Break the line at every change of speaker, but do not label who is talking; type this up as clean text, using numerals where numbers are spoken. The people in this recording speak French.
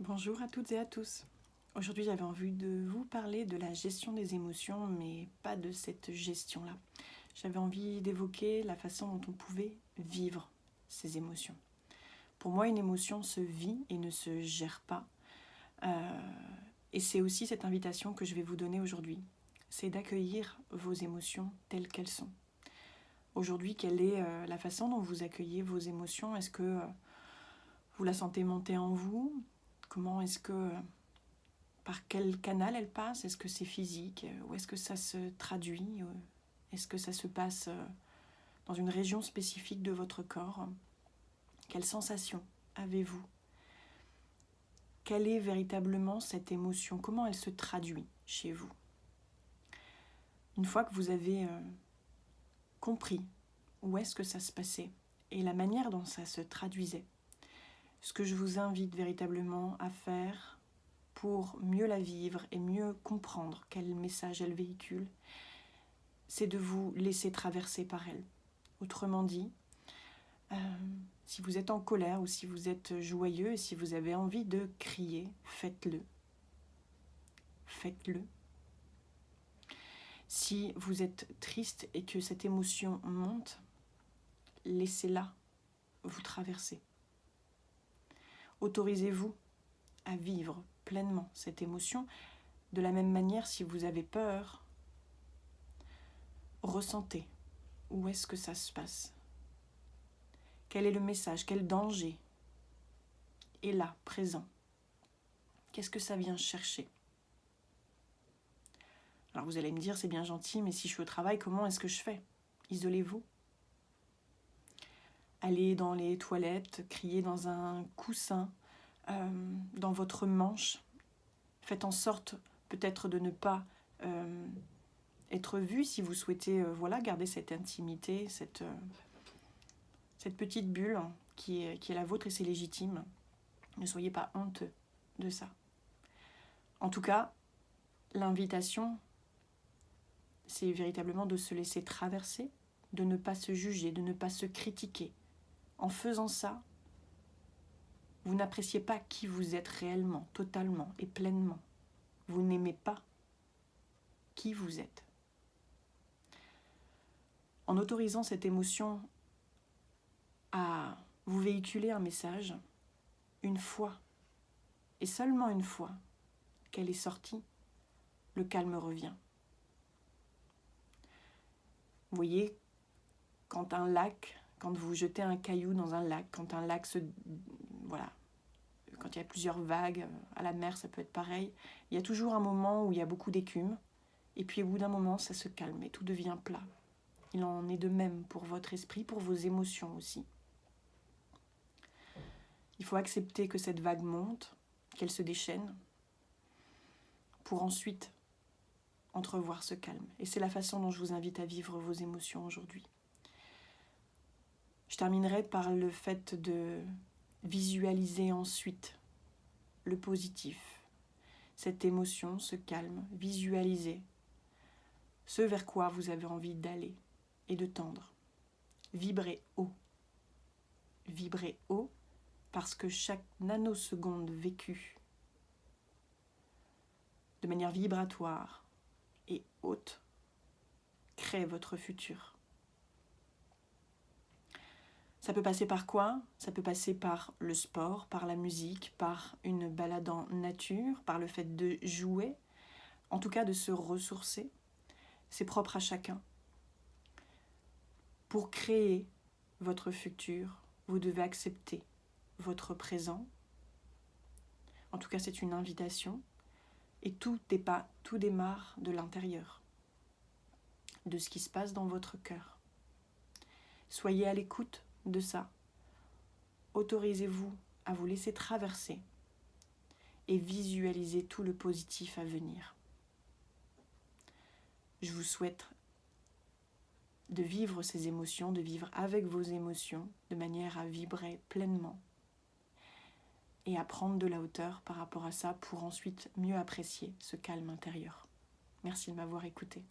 Bonjour à toutes et à tous. Aujourd'hui, j'avais envie de vous parler de la gestion des émotions, mais pas de cette gestion-là. J'avais envie d'évoquer la façon dont on pouvait vivre ces émotions. Pour moi, une émotion se vit et ne se gère pas. Et c'est aussi cette invitation que je vais vous donner aujourd'hui. C'est d'accueillir vos émotions telles qu'elles sont. Aujourd'hui, quelle est la façon dont vous accueillez vos émotions? Est-ce que vous la sentez monter en vous? Comment est-ce que... Par quel canal elle passe? Est-ce que c'est physique? Ou est-ce que ça se traduit? Est-ce que ça se passe dans une région spécifique de votre corps? Quelle sensation avez-vous? Quelle est véritablement cette émotion? Comment elle se traduit chez vous? Une fois que vous avez compris où est-ce que ça se passait et la manière dont ça se traduisait, ce que je vous invite véritablement à faire pour mieux la vivre et mieux comprendre quel message elle véhicule, c'est de vous laisser traverser par elle. Autrement dit, si vous êtes en colère ou si vous êtes joyeux et si vous avez envie de crier, faites-le. Faites-le. Si vous êtes triste et que cette émotion monte, laissez-la vous traverser. Autorisez-vous à vivre pleinement cette émotion. De la même manière, si vous avez peur, ressentez où est-ce que ça se passe. Quel est le message? Quel danger est là, présent? Qu'est-ce que ça vient chercher? Alors vous allez me dire, c'est bien gentil, mais si je suis au travail, comment est-ce que je fais? Isolez-vous. Allez dans les toilettes, criez dans un coussin, dans votre manche. Faites en sorte peut-être de ne pas être vu si vous souhaitez garder cette intimité, cette petite bulle qui est la vôtre et c'est légitime. Ne soyez pas honteux de ça. En tout cas, l'invitation, c'est véritablement de se laisser traverser, de ne pas se juger, de ne pas se critiquer. En faisant ça, vous n'appréciez pas qui vous êtes réellement, totalement et pleinement. Vous n'aimez pas qui vous êtes. En autorisant cette émotion à vous véhiculer un message, une fois, et seulement une fois qu'elle est sortie, le calme revient. Vous voyez, quand vous jetez un caillou dans un lac, quand un lac quand il y a plusieurs vagues, à la mer ça peut être pareil, il y a toujours un moment où il y a beaucoup d'écume, et puis au bout d'un moment ça se calme et tout devient plat. Il en est de même pour votre esprit, pour vos émotions aussi. Il faut accepter que cette vague monte, qu'elle se déchaîne, pour ensuite entrevoir ce calme. Et c'est la façon dont je vous invite à vivre vos émotions aujourd'hui. Je terminerai par le fait de visualiser ensuite le positif, cette émotion, ce calme, visualisez ce vers quoi vous avez envie d'aller et de tendre. Vibrez haut. Vibrez haut parce que chaque nanoseconde vécue de manière vibratoire et haute crée votre futur. Ça peut passer par quoi? Ça peut passer par le sport, par la musique, par une balade en nature, par le fait de jouer, en tout cas de se ressourcer. C'est propre à chacun. Pour créer votre futur, vous devez accepter votre présent. En tout cas, c'est une invitation. Et tout démarre de l'intérieur, de ce qui se passe dans votre cœur. Soyez à l'écoute de ça. Autorisez-vous à vous laisser traverser et visualisez tout le positif à venir. Je vous souhaite de vivre ces émotions, de vivre avec vos émotions, de manière à vibrer pleinement et à prendre de la hauteur par rapport à ça pour ensuite mieux apprécier ce calme intérieur. Merci de m'avoir écouté.